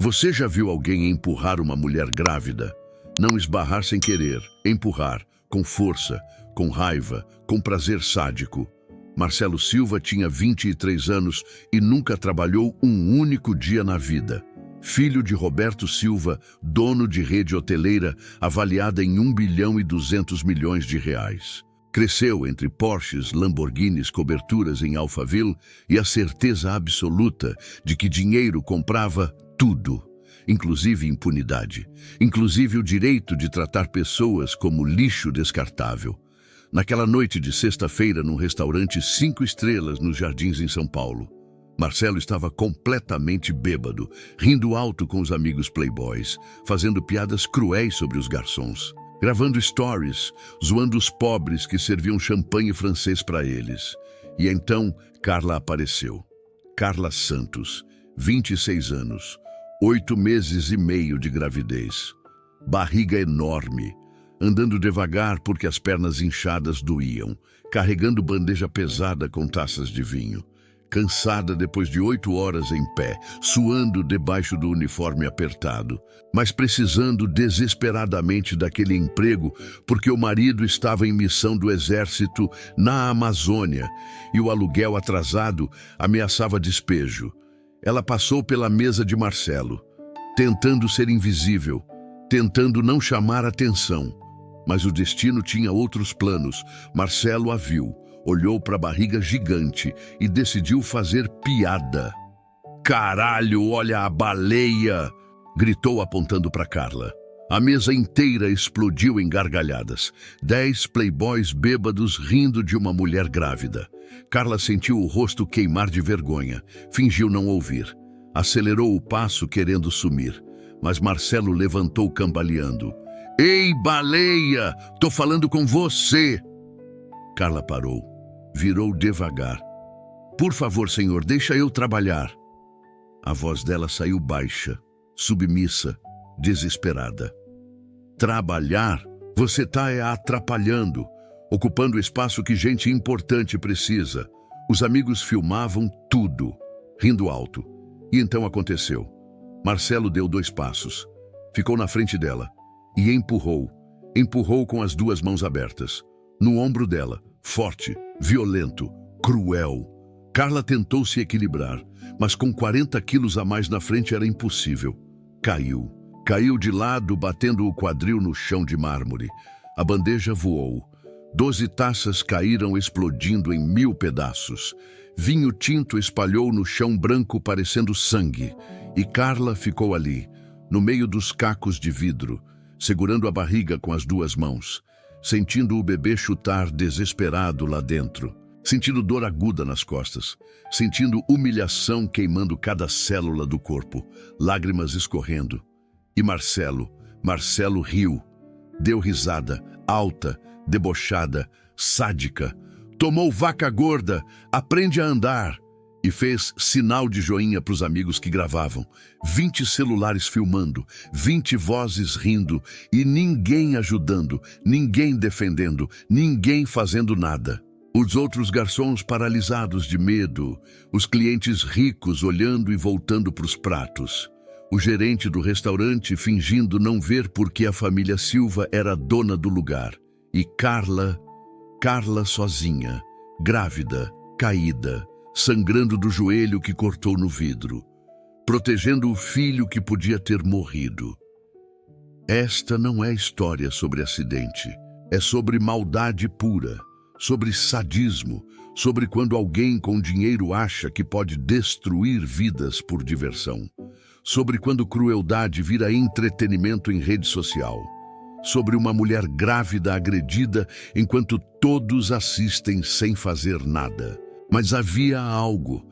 Você já viu alguém empurrar uma mulher grávida? Não esbarrar sem querer, empurrar, com força, com raiva, com prazer sádico. Marcelo Silva tinha 23 anos e nunca trabalhou um único dia na vida. Filho de Roberto Silva, dono de rede hoteleira avaliada em 1,2 bilhão de reais. Cresceu entre Porsches, Lamborghinis, coberturas em Alphaville e a certeza absoluta de que dinheiro comprava tudo, inclusive impunidade, inclusive o direito de tratar pessoas como lixo descartável. Naquela noite de sexta-feira, num restaurante 5 estrelas nos Jardins em São Paulo, Marcelo estava completamente bêbado, rindo alto com os amigos playboys, fazendo piadas cruéis sobre os garçons, gravando stories, zoando os pobres que serviam champanhe francês para eles. E então Carla apareceu. Carla Santos, 26 anos, 8 meses e meio de gravidez. Barriga enorme, andando devagar porque as pernas inchadas doíam, carregando bandeja pesada com taças de vinho. Cansada depois de 8 horas em pé, suando debaixo do uniforme apertado, mas precisando desesperadamente daquele emprego porque o marido estava em missão do exército na Amazônia e o aluguel atrasado ameaçava despejo. Ela passou pela mesa de Marcelo, tentando ser invisível, tentando não chamar atenção. Mas o destino tinha outros planos. Marcelo a viu, olhou para a barriga gigante e decidiu fazer piada. "Caralho, olha a baleia!" gritou apontando para Carla. A mesa inteira explodiu em gargalhadas. 10 playboys bêbados rindo de uma mulher grávida. Carla sentiu o rosto queimar de vergonha. Fingiu não ouvir. Acelerou o passo querendo sumir. Mas Marcelo levantou cambaleando. "Ei, baleia! Tô falando com você!" Carla parou. Virou devagar. "Por favor, senhor, deixa eu trabalhar." A voz dela saiu baixa, submissa, desesperada. "Trabalhar? Você tá atrapalhando, ocupando o espaço que gente importante precisa." Os amigos filmavam tudo, rindo alto. E então aconteceu. Marcelo deu 2 passos, ficou na frente dela e empurrou com as 2 mãos abertas, no ombro dela, forte, violento, cruel. Carla tentou se equilibrar, mas com 40 quilos a mais na frente era impossível. Caiu de lado, batendo o quadril no chão de mármore. A bandeja voou. 12 taças caíram explodindo em 1000 pedaços. Vinho tinto espalhou no chão branco parecendo sangue. E Carla ficou ali, no meio dos cacos de vidro, segurando a barriga com as 2 mãos, sentindo o bebê chutar desesperado lá dentro, sentindo dor aguda nas costas, sentindo humilhação queimando cada célula do corpo, lágrimas escorrendo. E Marcelo riu, deu risada, alta, debochada, sádica, tomou vaca gorda, aprende a andar, e fez sinal de joinha para os amigos que gravavam. 20 celulares filmando, 20 vozes rindo e ninguém ajudando, ninguém defendendo, ninguém fazendo nada. Os outros garçons paralisados de medo, os clientes ricos olhando e voltando para os pratos. O gerente do restaurante fingindo não ver porque a família Silva era dona do lugar. E Carla sozinha, grávida, caída, sangrando do joelho que cortou no vidro, protegendo o filho que podia ter morrido. Esta não é história sobre acidente, é sobre maldade pura, sobre sadismo, sobre quando alguém com dinheiro acha que pode destruir vidas por diversão, sobre quando crueldade vira entretenimento em rede social, sobre uma mulher grávida agredida enquanto todos assistem sem fazer nada. Mas havia algo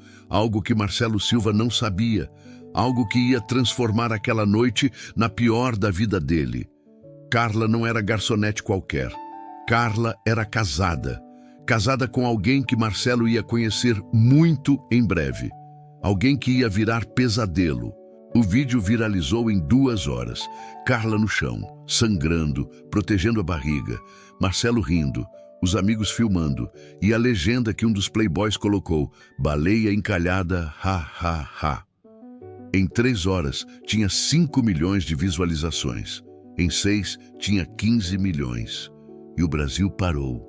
que Marcelo Silva não sabia, algo que ia transformar aquela noite na pior da vida dele. Carla não era garçonete qualquer. Carla era casada com alguém que Marcelo ia conhecer muito em breve. Alguém que ia virar pesadelo. O vídeo viralizou em 2 horas. Carla no chão, sangrando, protegendo a barriga. Marcelo rindo. Os amigos filmando, e a legenda que um dos playboys colocou: "Baleia encalhada, ha, ha, ha." Em 3 horas, tinha 5 milhões de visualizações. Em 6, tinha 15 milhões. E o Brasil parou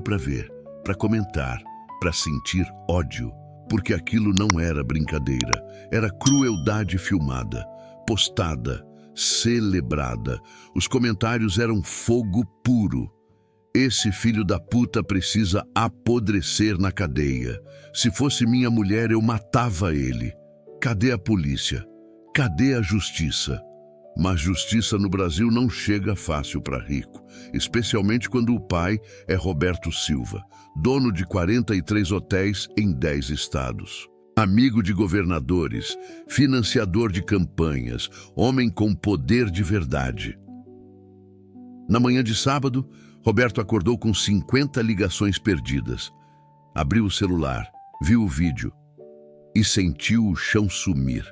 para ver, para comentar, para sentir ódio. Porque aquilo não era brincadeira, era crueldade filmada, postada, celebrada. Os comentários eram fogo puro. Esse filho da puta precisa apodrecer na cadeia. Se fosse minha mulher, eu matava ele. Cadê a polícia? Cadê a justiça? Mas justiça no Brasil não chega fácil para rico, especialmente quando o pai é Roberto Silva, dono de 43 hotéis em 10 estados. Amigo de governadores, financiador de campanhas, homem com poder de verdade. Na manhã de sábado, Roberto acordou com 50 ligações perdidas. Abriu o celular, viu o vídeo e sentiu o chão sumir.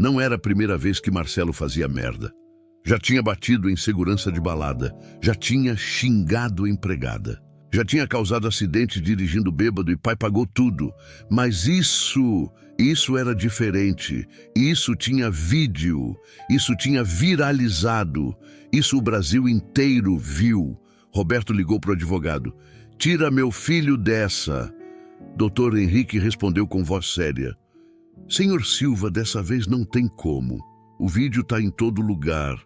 Não era a primeira vez que Marcelo fazia merda. Já tinha batido em segurança de balada, já tinha xingado empregada, já tinha causado acidente dirigindo bêbado e pai pagou tudo. Mas isso era diferente. Isso tinha vídeo, isso tinha viralizado, isso o Brasil inteiro viu. Roberto ligou para o advogado. Tira meu filho dessa. Doutor Henrique respondeu com voz séria. Senhor Silva, dessa vez não tem como. O vídeo está em todo lugar.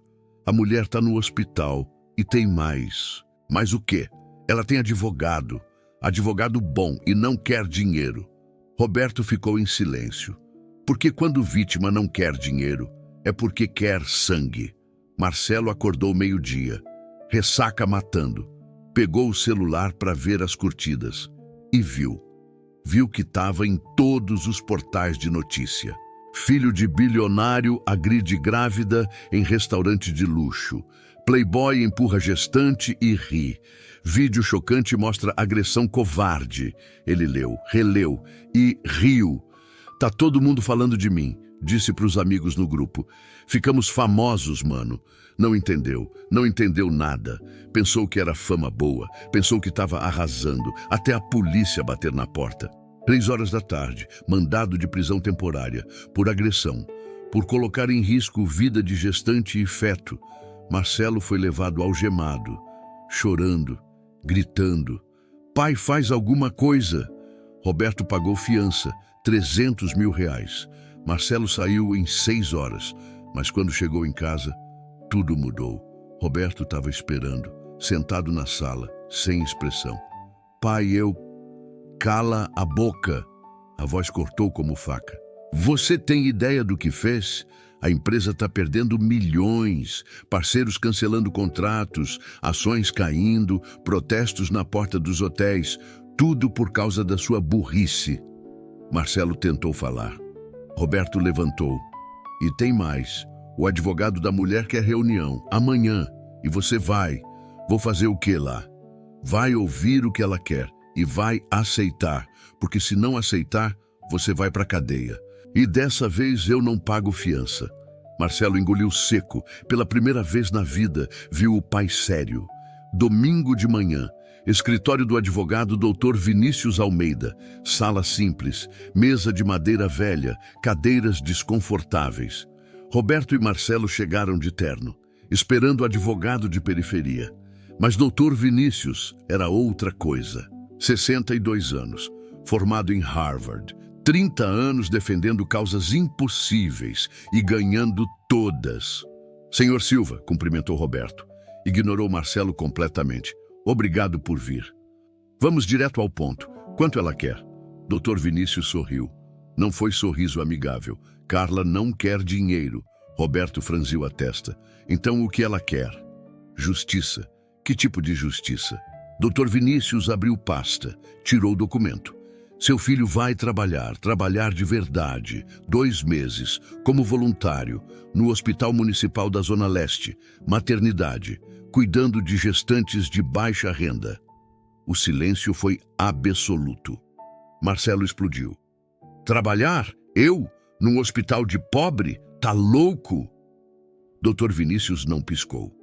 A mulher está no hospital. E tem mais. Mais o quê? Ela tem advogado. Advogado bom e não quer dinheiro. Roberto ficou em silêncio. Porque quando vítima não quer dinheiro, é porque quer sangue. Marcelo acordou meio-dia. Ressaca matando. Pegou o celular para ver as curtidas. E viu. Viu que estava em todos os portais de notícia. Filho de bilionário agride grávida em restaurante de luxo. Playboy empurra gestante e ri. Vídeo chocante mostra agressão covarde. Ele leu, releu e riu. Tá todo mundo falando de mim, disse para os amigos no grupo. Ficamos famosos, mano. Não entendeu nada. Pensou que era fama boa, pensou que estava arrasando, até a polícia bater na porta. 3 horas da tarde, mandado de prisão temporária, por agressão, por colocar em risco vida de gestante e feto. Marcelo foi levado algemado, chorando, gritando. Pai, faz alguma coisa. Roberto pagou fiança, 300 mil reais. Marcelo saiu em 6 horas, mas quando chegou em casa, tudo mudou. Roberto estava esperando, sentado na sala, sem expressão. Pai, Cala a boca. A voz cortou como faca. Você tem ideia do que fez? A empresa está perdendo milhões, parceiros cancelando contratos, ações caindo, protestos na porta dos hotéis, tudo por causa da sua burrice. Marcelo tentou falar. Roberto levantou. E tem mais. O advogado da mulher quer reunião, amanhã, e você vai. Vou fazer o que lá? Vai ouvir o que ela quer e vai aceitar, porque se não aceitar, você vai para a cadeia. E dessa vez eu não pago fiança. Marcelo engoliu seco. Pela primeira vez na vida, viu o pai sério. Domingo de manhã, escritório do advogado Dr. Vinícius Almeida. Sala simples, mesa de madeira velha, cadeiras desconfortáveis. Roberto e Marcelo chegaram de terno, esperando o advogado de periferia. Mas Dr. Vinícius era outra coisa. 62 anos, formado em Harvard, 30 anos defendendo causas impossíveis e ganhando todas. Senhor Silva, cumprimentou Roberto. Ignorou Marcelo completamente. Obrigado por vir. Vamos direto ao ponto. Quanto ela quer? Dr. Vinícius sorriu. Não foi sorriso amigável. Carla não quer dinheiro. Roberto franziu a testa. Então o que ela quer? Justiça. Que tipo de justiça? Dr. Vinícius abriu pasta, tirou o documento. Seu filho vai trabalhar de verdade, 2 meses, como voluntário, no Hospital Municipal da Zona Leste, maternidade, cuidando de gestantes de baixa renda. O silêncio foi absoluto. Marcelo explodiu. Trabalhar? Eu? Num hospital de pobre? Tá louco? Dr. Vinícius não piscou.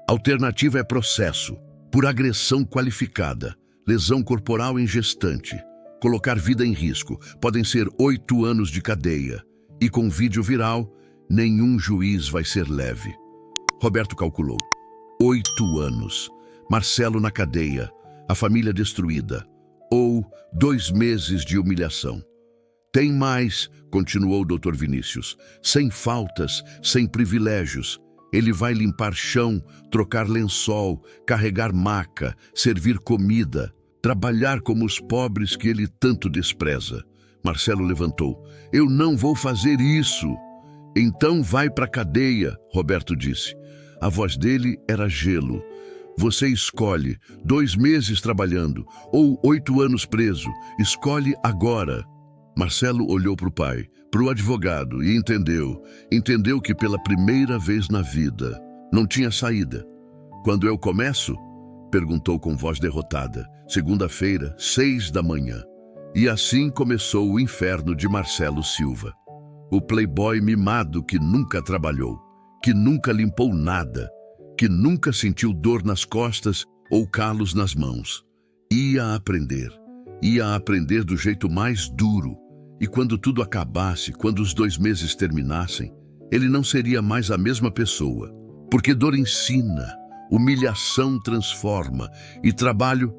Alternativa é processo, por agressão qualificada, lesão corporal em gestante, colocar vida em risco, podem ser 8 anos de cadeia. E com vídeo viral, nenhum juiz vai ser leve. Roberto calculou. 8 anos. Marcelo na cadeia. A família destruída. Ou 2 meses de humilhação. Tem mais, continuou o Dr. Vinícius. Sem faltas, sem privilégios. Ele vai limpar chão, trocar lençol, carregar maca, servir comida, trabalhar como os pobres que ele tanto despreza. Marcelo levantou. Eu não vou fazer isso. Então vai para a cadeia, Roberto disse. A voz dele era gelo. Você escolhe 2 meses trabalhando ou 8 anos preso. Escolhe agora. Marcelo olhou para o pai, para o advogado e entendeu que pela primeira vez na vida não tinha saída. Quando eu começo? Perguntou com voz derrotada. Segunda-feira, 6 da manhã. E assim começou o inferno de Marcelo Silva. O playboy mimado que nunca trabalhou, que nunca limpou nada, que nunca sentiu dor nas costas ou calos nas mãos. Ia aprender do jeito mais duro. E quando tudo acabasse, quando os 2 meses terminassem, ele não seria mais a mesma pessoa. Porque dor ensina, humilhação transforma e trabalho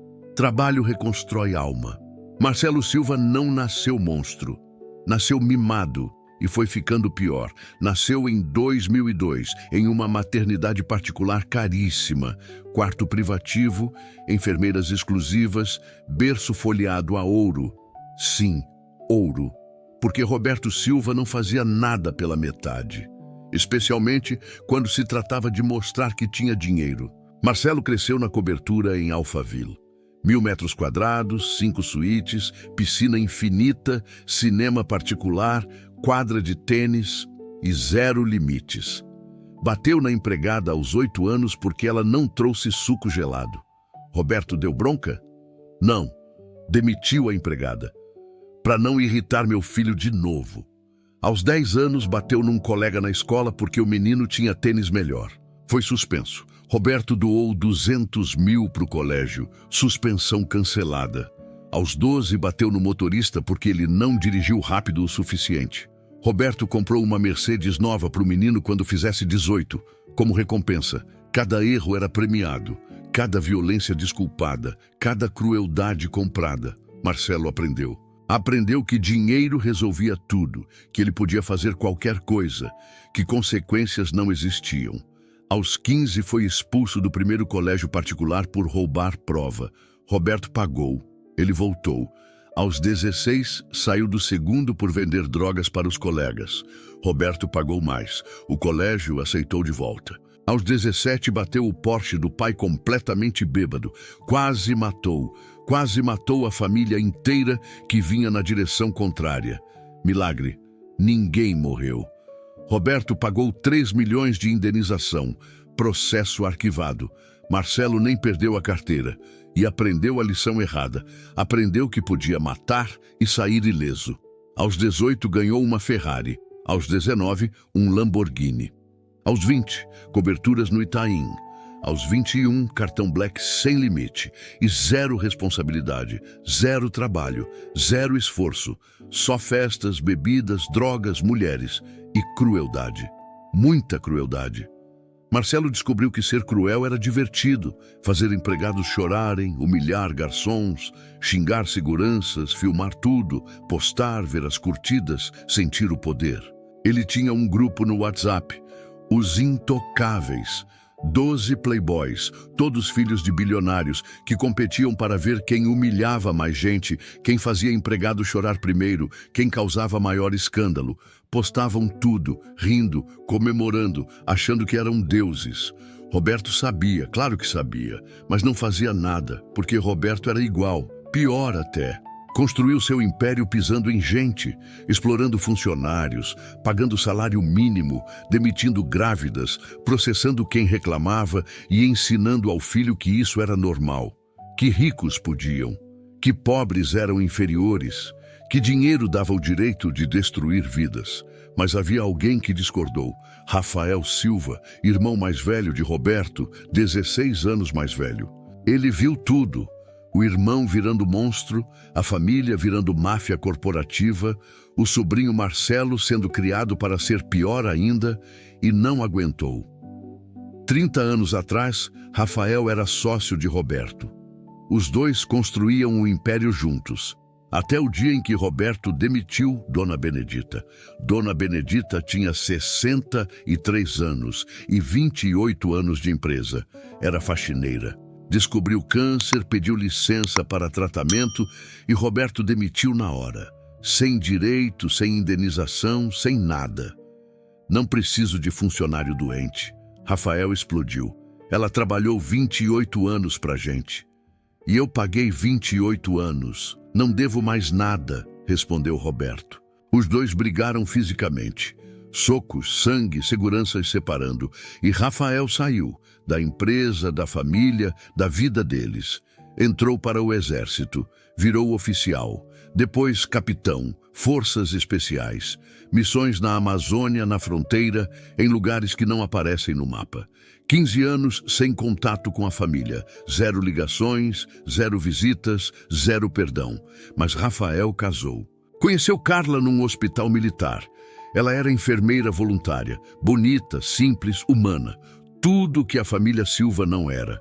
reconstrói alma. Marcelo Silva não nasceu monstro, nasceu mimado e foi ficando pior. Nasceu em 2002, em uma maternidade particular caríssima, quarto privativo, enfermeiras exclusivas, berço folheado a ouro. Sim, ouro, porque Roberto Silva não fazia nada pela metade, especialmente quando se tratava de mostrar que tinha dinheiro. Marcelo cresceu na cobertura em Alphaville. 1.000 metros quadrados, 5 suítes, piscina infinita, cinema particular, quadra de tênis e 0 limites. Bateu na empregada aos 8 anos porque ela não trouxe suco gelado. Roberto deu bronca? Não, demitiu a empregada. Para não irritar meu filho de novo. Aos 10 anos, bateu num colega na escola porque o menino tinha tênis melhor. Foi suspenso. Roberto doou 200 mil para o colégio. Suspensão cancelada. Aos 12, bateu no motorista porque ele não dirigiu rápido o suficiente. Roberto comprou uma Mercedes nova para o menino quando fizesse 18. Como recompensa, cada erro era premiado. Cada violência desculpada. Cada crueldade comprada. Marcelo aprendeu. Aprendeu que dinheiro resolvia tudo, que ele podia fazer qualquer coisa, que consequências não existiam. Aos 15 foi expulso do primeiro colégio particular por roubar prova. Roberto pagou. Ele voltou. Aos 16, saiu do segundo por vender drogas para os colegas. Roberto pagou mais. O colégio aceitou de volta. Aos 17, bateu o Porsche do pai completamente bêbado. Quase matou a família inteira que vinha na direção contrária. Milagre, ninguém morreu. Roberto pagou 3 milhões de indenização. Processo arquivado. Marcelo nem perdeu a carteira. E aprendeu a lição errada. Aprendeu que podia matar e sair ileso. Aos 18, ganhou uma Ferrari. Aos 19, um Lamborghini. Aos 20, coberturas no Itaim. Aos 21, cartão Black sem limite. E 0 responsabilidade, 0 trabalho, 0 esforço. Só festas, bebidas, drogas, mulheres. E crueldade. Muita crueldade. Marcelo descobriu que ser cruel era divertido. Fazer empregados chorarem, humilhar garçons, xingar seguranças, filmar tudo, postar, ver as curtidas, sentir o poder. Ele tinha um grupo no WhatsApp, Os Intocáveis. 12 playboys, todos filhos de bilionários, que competiam para ver quem humilhava mais gente, quem fazia empregado chorar primeiro, quem causava maior escândalo. Postavam tudo, rindo, comemorando, achando que eram deuses. Roberto sabia, claro que sabia, mas não fazia nada, porque Roberto era igual, pior até. Construiu seu império pisando em gente, explorando funcionários, pagando salário mínimo, demitindo grávidas, processando quem reclamava e ensinando ao filho que isso era normal. Que ricos podiam, que pobres eram inferiores, que dinheiro dava o direito de destruir vidas. Mas havia alguém que discordou. Rafael Silva, irmão mais velho de Roberto, 16 anos mais velho. Ele viu tudo. O irmão virando monstro, a família virando máfia corporativa, o sobrinho Marcelo sendo criado para ser pior ainda e não aguentou. 30 anos atrás, Rafael era sócio de Roberto. Os dois construíam um império juntos, até o dia em que Roberto demitiu Dona Benedita. Dona Benedita tinha 63 anos e 28 anos de empresa. Era faxineira. Descobriu câncer, pediu licença para tratamento e Roberto demitiu na hora. Sem direito, sem indenização, sem nada. Não preciso de funcionário doente. Rafael explodiu. Ela trabalhou 28 anos pra gente. E eu paguei 28 anos. Não devo mais nada, respondeu Roberto. Os dois brigaram fisicamente. Socos, sangue, seguranças separando. E Rafael saiu da empresa, da família, da vida deles. Entrou para o exército, virou oficial, depois capitão, forças especiais, missões na Amazônia, na fronteira, em lugares que não aparecem no mapa. 15 anos sem contato com a família, 0 ligações, 0 visitas, 0 perdão. Mas Rafael casou. Conheceu Carla num hospital militar. Ela era enfermeira voluntária, bonita, simples, humana. Tudo que a família Silva não era.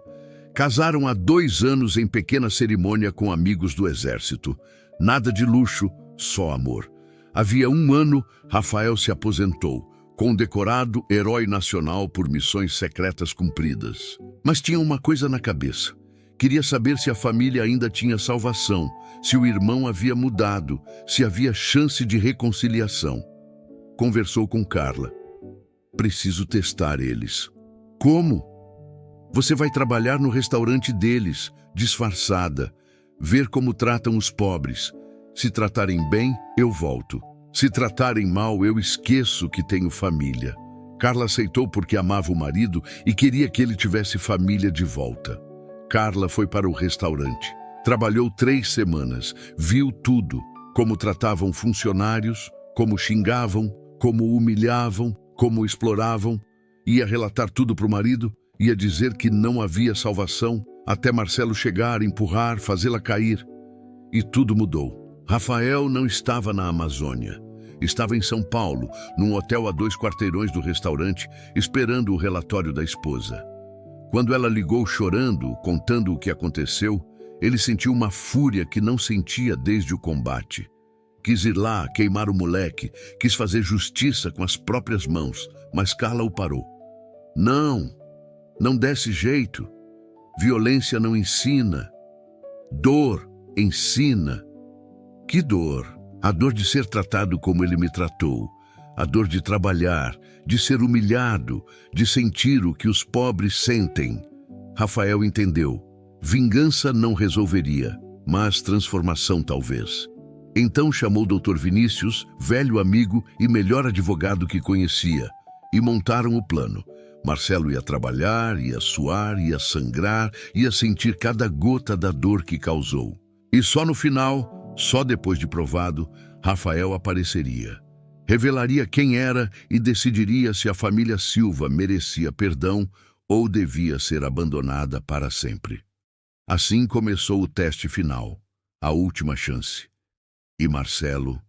Casaram há 2 anos em pequena cerimônia com amigos do exército. Nada de luxo, só amor. Havia 1 ano, Rafael se aposentou, condecorado herói nacional por missões secretas cumpridas. Mas tinha uma coisa na cabeça. Queria saber se a família ainda tinha salvação, se o irmão havia mudado, se havia chance de reconciliação. Conversou com Carla. Preciso testar eles. Como? Você vai trabalhar no restaurante deles, disfarçada, ver como tratam os pobres. Se tratarem bem, eu volto. Se tratarem mal, eu esqueço que tenho família. Carla aceitou porque amava o marido e queria que ele tivesse família de volta. Carla foi para o restaurante. Trabalhou 3 semanas, viu tudo, como tratavam funcionários, como xingavam, como humilhavam, como exploravam. Ia relatar tudo para o marido, ia dizer que não havia salvação, até Marcelo chegar, empurrar, fazê-la cair. E tudo mudou. Rafael não estava na Amazônia. Estava em São Paulo, num hotel a 2 quarteirões do restaurante, esperando o relatório da esposa. Quando ela ligou chorando, contando o que aconteceu, ele sentiu uma fúria que não sentia desde o combate. Quis ir lá, queimar o moleque, quis fazer justiça com as próprias mãos, mas Carla o parou. Não desse jeito. Violência não ensina. Dor ensina. Que dor? A dor de ser tratado como ele me tratou. A dor de trabalhar, de ser humilhado, de sentir o que os pobres sentem. Rafael entendeu. Vingança não resolveria, mas transformação talvez. Então chamou o Dr. Vinícius, velho amigo e melhor advogado que conhecia, e montaram o plano. Marcelo ia trabalhar, ia suar, ia sangrar, ia sentir cada gota da dor que causou. E só no final, só depois de provado, Rafael apareceria. Revelaria quem era e decidiria se a família Silva merecia perdão ou devia ser abandonada para sempre. Assim começou o teste final, a última chance. E Marcelo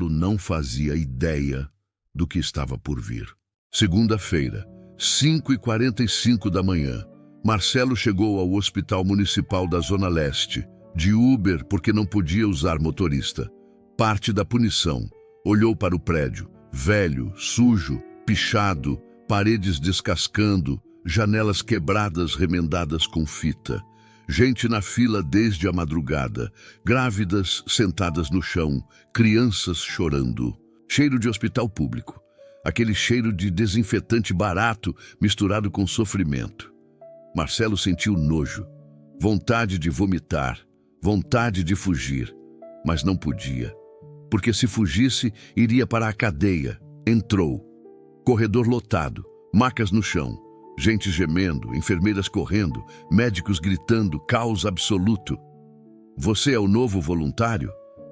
não fazia ideia do que estava por vir. Segunda-feira, 5h45 da manhã, Marcelo chegou ao Hospital Municipal da Zona Leste, de Uber porque não podia usar motorista. Parte da punição. Olhou para o prédio, velho, sujo, pichado, paredes descascando, janelas quebradas remendadas com fita. Gente na fila desde a madrugada, grávidas sentadas no chão, crianças chorando. Cheiro de hospital público. Aquele cheiro de desinfetante barato misturado com sofrimento. Marcelo sentiu nojo, vontade de vomitar, vontade de fugir, mas não podia, porque se fugisse, iria para a cadeia. Entrou. Corredor lotado, macas no chão, gente gemendo, enfermeiras correndo, médicos gritando, caos absoluto. Você é o novo voluntário?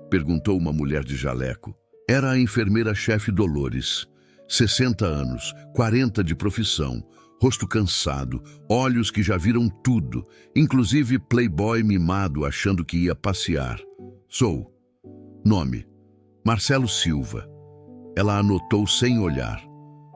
Perguntou uma mulher de jaleco. Era a enfermeira-chefe Dolores. 60 anos, 40 de profissão, rosto cansado, olhos que já viram tudo, inclusive playboy mimado achando que ia passear. Sou. Nome: Marcelo Silva. Ela anotou sem olhar.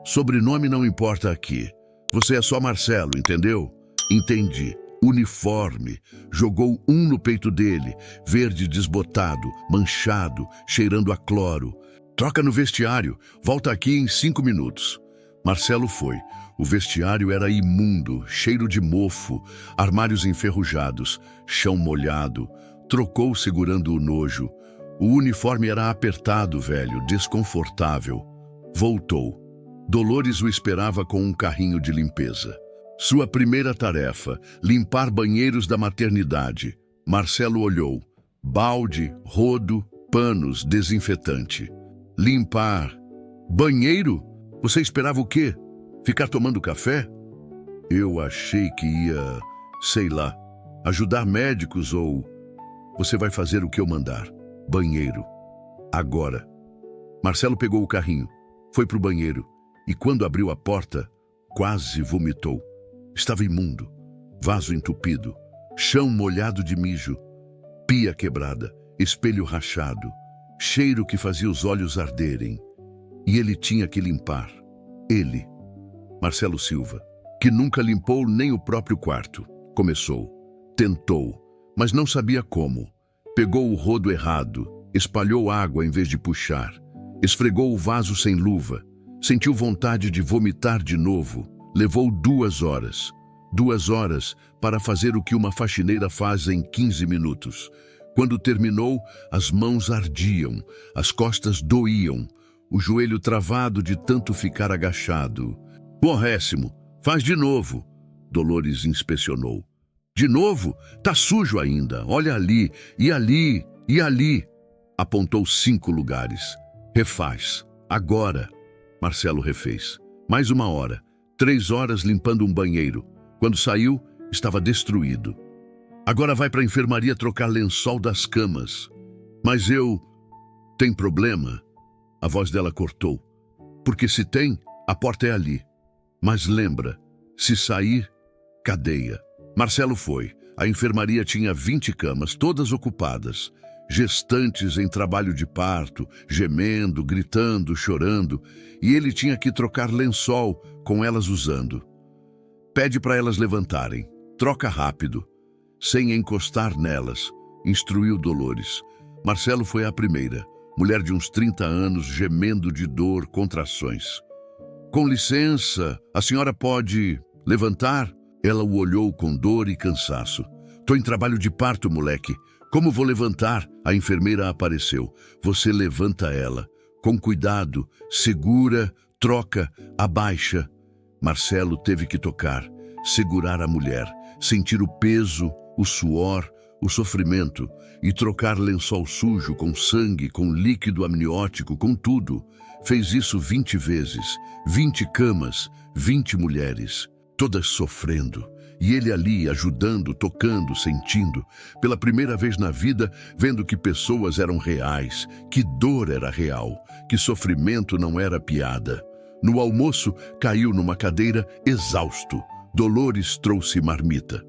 Sobrenome não importa aqui. Você é só Marcelo, entendeu? Entendi. Uniforme. Jogou um no peito dele, verde desbotado, manchado, cheirando a cloro. Troca no vestiário. Volta aqui em 5 minutos. Marcelo foi. O vestiário era imundo, cheiro de mofo, armários enferrujados, chão molhado. Trocou segurando o nojo. O uniforme era apertado, velho, desconfortável. Voltou. Dolores o esperava com um carrinho de limpeza. Sua primeira tarefa, limpar banheiros da maternidade. Marcelo olhou. Balde, rodo, panos, desinfetante. Limpar. Banheiro? Você esperava o quê? Ficar tomando café? Eu achei que ia, sei lá, ajudar médicos ou... Você vai fazer o que eu mandar. Banheiro. Agora. Marcelo pegou o carrinho, foi pro banheiro e quando abriu a porta, quase vomitou. Estava imundo, vaso entupido, chão molhado de mijo, pia quebrada, espelho rachado, cheiro que fazia os olhos arderem. E ele tinha que limpar. Ele, Marcelo Silva, que nunca limpou nem o próprio quarto. Começou, tentou, mas não sabia como. Pegou o rodo errado, espalhou água em vez de puxar, esfregou o vaso sem luva, sentiu vontade de vomitar de novo. Levou 2 horas. 2 horas para fazer o que uma faxineira faz em 15 minutos. Quando terminou, as mãos ardiam, as costas doíam, o joelho travado de tanto ficar agachado. Porréssimo, faz de novo. Dolores inspecionou. De novo? Tá sujo ainda. Olha ali, e ali, e ali. Apontou 5 lugares. Refaz. Agora. Marcelo refez. Mais 1 hora. 3 horas limpando um banheiro. Quando saiu, estava destruído. Agora vai para a enfermaria trocar lençol das camas. Mas eu... Tem problema? A voz dela cortou. Porque se tem, a porta é ali. Mas lembra, se sair, cadeia. Marcelo foi. A enfermaria tinha 20 camas, todas ocupadas. Gestantes em trabalho de parto, gemendo, gritando, chorando. E ele tinha que trocar lençol com elas usando. Pede para elas levantarem. Troca rápido. Sem encostar nelas, instruiu Dolores. Marcelo foi a primeira. Mulher de uns 30 anos, gemendo de dor, contrações. Com licença, a senhora pode levantar? Ela o olhou com dor e cansaço. Tô em trabalho de parto, moleque. Como vou levantar? A enfermeira apareceu. Você levanta ela. Com cuidado, segura, troca, abaixa. Marcelo teve que tocar, segurar a mulher, sentir o peso, o suor, o sofrimento e trocar lençol sujo com sangue, com líquido amniótico, com tudo. Fez isso 20 vezes, 20 camas, 20 mulheres, todas sofrendo. E ele ali, ajudando, tocando, sentindo, pela primeira vez na vida, vendo que pessoas eram reais, que dor era real, que sofrimento não era piada. No almoço, caiu numa cadeira, exausto. Dolores trouxe marmita.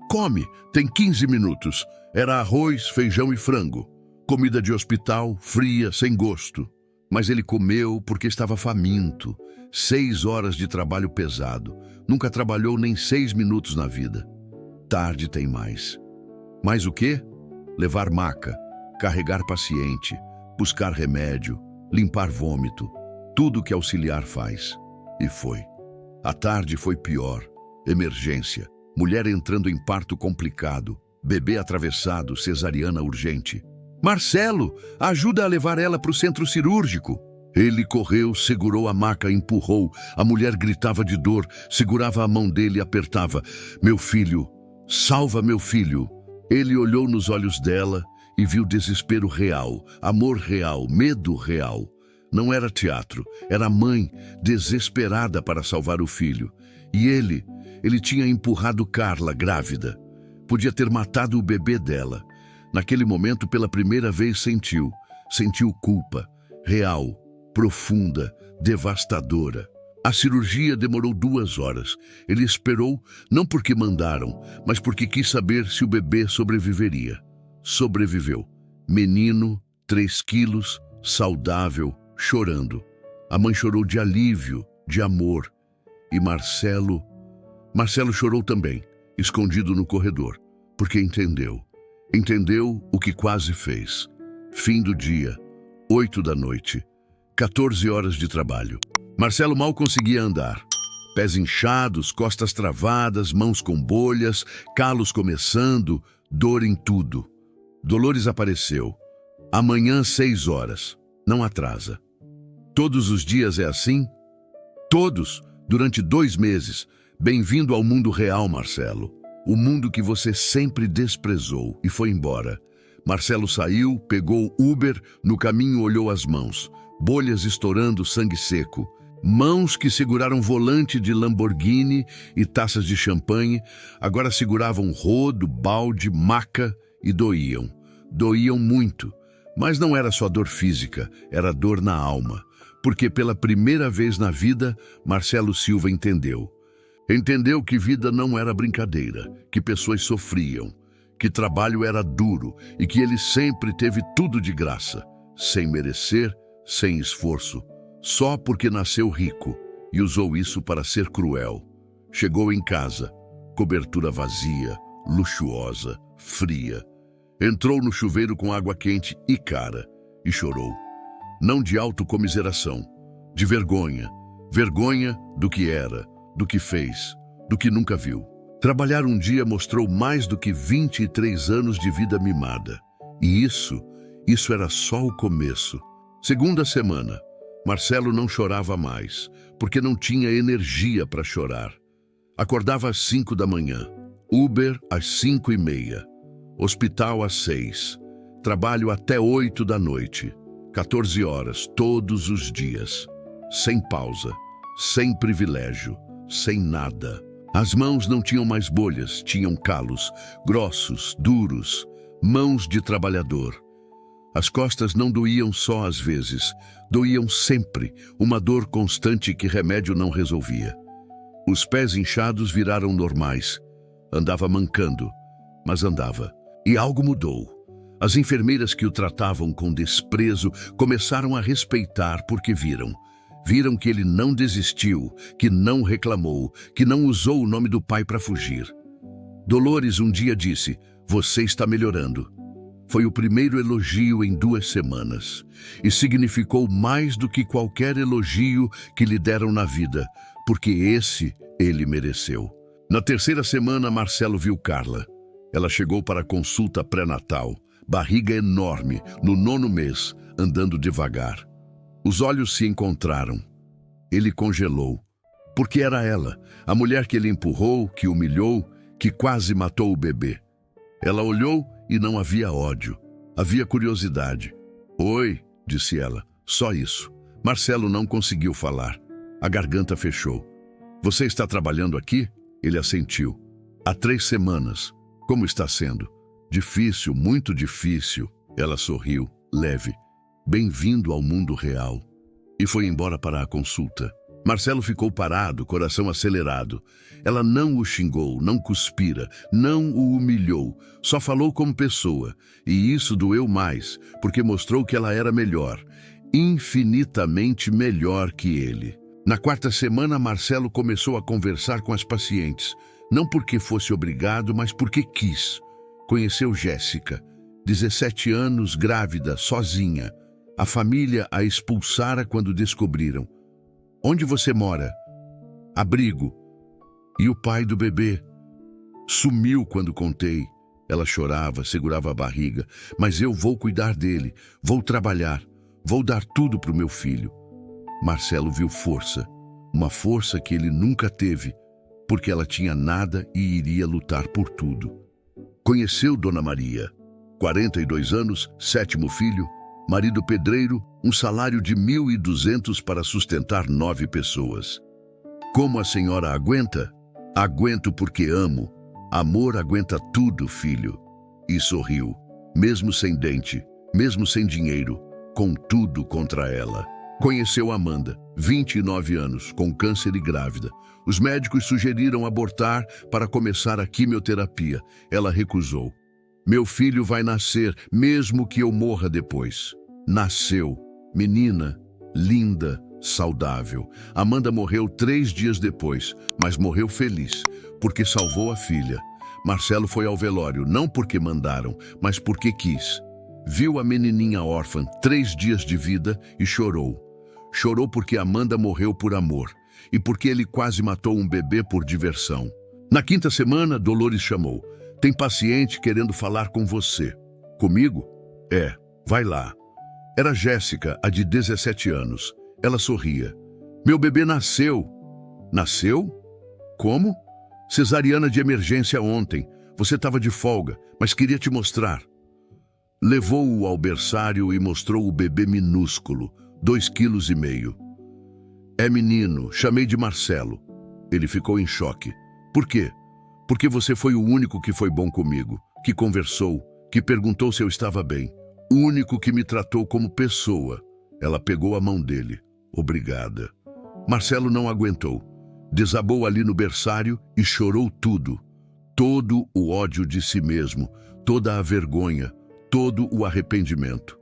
Come, tem 15 minutos. Era arroz, feijão e frango. Comida de hospital, fria, sem gosto. Mas ele comeu porque estava faminto. 6 horas de trabalho pesado. Nunca trabalhou nem 6 minutos na vida. Tarde tem mais. Mais o quê? Levar maca, carregar paciente, buscar remédio, limpar vômito. Tudo que auxiliar faz. E foi. A tarde foi pior. Emergência. Mulher entrando em parto complicado. Bebê atravessado, cesariana urgente. Marcelo, ajuda a levar ela para o centro cirúrgico. Ele correu, segurou a maca, empurrou. A mulher gritava de dor, segurava a mão dele e apertava. Meu filho, salva meu filho. Ele olhou nos olhos dela e viu desespero real, amor real, medo real. Não era teatro, era a mãe, desesperada para salvar o filho. E ele tinha empurrado Carla, grávida. Podia ter matado o bebê dela. Naquele momento, pela primeira vez, sentiu culpa, real, profunda, devastadora. A cirurgia demorou 2 horas. Ele esperou, não porque mandaram, mas porque quis saber se o bebê sobreviveria. Sobreviveu. Menino, 3 quilos, saudável, chorando. A mãe chorou de alívio, de amor. E Marcelo chorou também, escondido no corredor, porque entendeu. Entendeu o que quase fez. Fim do dia, 8 da noite, 14 horas de trabalho. Marcelo mal conseguia andar. Pés inchados, costas travadas, mãos com bolhas, calos começando, dor em tudo. Dolores apareceu. Amanhã, 6 horas. Não atrasa. Todos os dias é assim? Todos, durante 2 meses. Bem-vindo ao mundo real, Marcelo. O mundo que você sempre desprezou e foi embora. Marcelo saiu, pegou Uber, no caminho olhou as mãos. Bolhas estourando, sangue seco. Mãos que seguraram volante de Lamborghini e taças de champanhe, agora seguravam rodo, balde, maca e doíam. Doíam muito, mas não era só dor física, era dor na alma. Porque pela primeira vez na vida, Marcelo Silva entendeu. Entendeu que vida não era brincadeira, que pessoas sofriam, que trabalho era duro e que ele sempre teve tudo de graça, sem merecer, sem esforço. Só porque nasceu rico e usou isso para ser cruel. Chegou em casa, cobertura vazia, luxuosa, fria. Entrou no chuveiro com água quente e cara e chorou. Não de autocomiseração, de vergonha. Vergonha do que era, do que fez, do que nunca viu. Trabalhar um dia mostrou mais do que 23 anos de vida mimada. E isso era só o começo. Segunda semana. Marcelo não chorava mais, porque não tinha energia para chorar. Acordava às 5 da manhã, Uber às 5:30, hospital às 6, trabalho até 8 da noite, 14 horas todos os dias, sem pausa, sem privilégio, sem nada. As mãos não tinham mais bolhas, tinham calos, grossos, duros, mãos de trabalhador. As costas não doíam só às vezes, doíam sempre, uma dor constante que remédio não resolvia. Os pés inchados viraram normais. Andava mancando, mas andava. E algo mudou. As enfermeiras que o tratavam com desprezo começaram a respeitar porque viram. Viram que ele não desistiu, que não reclamou, que não usou o nome do pai para fugir. Dolores um dia disse: "Você está melhorando." Foi o primeiro elogio em 2 semanas e significou mais do que qualquer elogio que lhe deram na vida, porque esse ele mereceu. Na 3ª semana, Marcelo viu Carla. Ela chegou para a consulta pré-natal, barriga enorme, no 9º mês, andando devagar. Os olhos se encontraram. Ele congelou, porque era ela, a mulher que ele empurrou, que humilhou, que quase matou o bebê. Ela olhou e não havia ódio, havia curiosidade. "Oi", disse ela, só isso. Marcelo não conseguiu falar. A garganta fechou. "Você está trabalhando aqui?" Ele assentiu. "Há 3 semanas. Como está sendo?" "Difícil, muito difícil." Ela sorriu, leve. "Bem-vindo ao mundo real." E foi embora para a consulta. Marcelo ficou parado, coração acelerado. Ela não o xingou, não cuspira, não o humilhou, só falou como pessoa. E isso doeu mais, porque mostrou que ela era melhor, infinitamente melhor que ele. Na 4ª semana, Marcelo começou a conversar com as pacientes, não porque fosse obrigado, mas porque quis. Conheceu Jéssica, 17 anos, grávida, sozinha. A família a expulsara quando descobriram. "Onde você mora?" "Abrigo." "E o pai do bebê?" "Sumiu quando contei." Ela chorava, segurava a barriga. "Mas eu vou cuidar dele, vou trabalhar, vou dar tudo para o meu filho." Marcelo viu força, uma força que ele nunca teve, porque ela tinha nada e iria lutar por tudo. Conheceu Dona Maria, 42 anos, 7º filho, marido pedreiro, um salário de 1.200 para sustentar 9 pessoas. "Como a senhora aguenta?" "Aguento porque amo. Amor aguenta tudo, filho." E sorriu, mesmo sem dente, mesmo sem dinheiro, com tudo contra ela. Conheceu Amanda, 29 anos, com câncer e grávida. Os médicos sugeriram abortar para começar a quimioterapia. Ela recusou. Meu filho vai nascer, mesmo que eu morra depois. Nasceu. Menina, linda, saudável. Amanda morreu 3 dias depois, mas morreu feliz, porque salvou a filha. Marcelo foi ao velório, não porque mandaram, mas porque quis. Viu a menininha órfã, 3 dias de vida, e chorou. Chorou porque Amanda morreu por amor e porque ele quase matou um bebê por diversão. Na 5ª semana, Dolores chamou. Tem paciente querendo falar com você. Comigo? É, vai lá. Era Jéssica, a de 17 anos. Ela sorria. Meu bebê nasceu. Nasceu? Como? Cesariana de emergência ontem. Você estava de folga, mas queria te mostrar. Levou-o ao berçário e mostrou o bebê minúsculo, 2,5 kg. É menino, chamei de Marcelo. Ele ficou em choque. Por quê? Porque você foi o único que foi bom comigo, que conversou, que perguntou se eu estava bem. O único que me tratou como pessoa. Ela pegou a mão dele. Obrigada. Marcelo não aguentou. Desabou ali no berçário e chorou tudo. Todo o ódio de si mesmo, toda a vergonha, todo o arrependimento.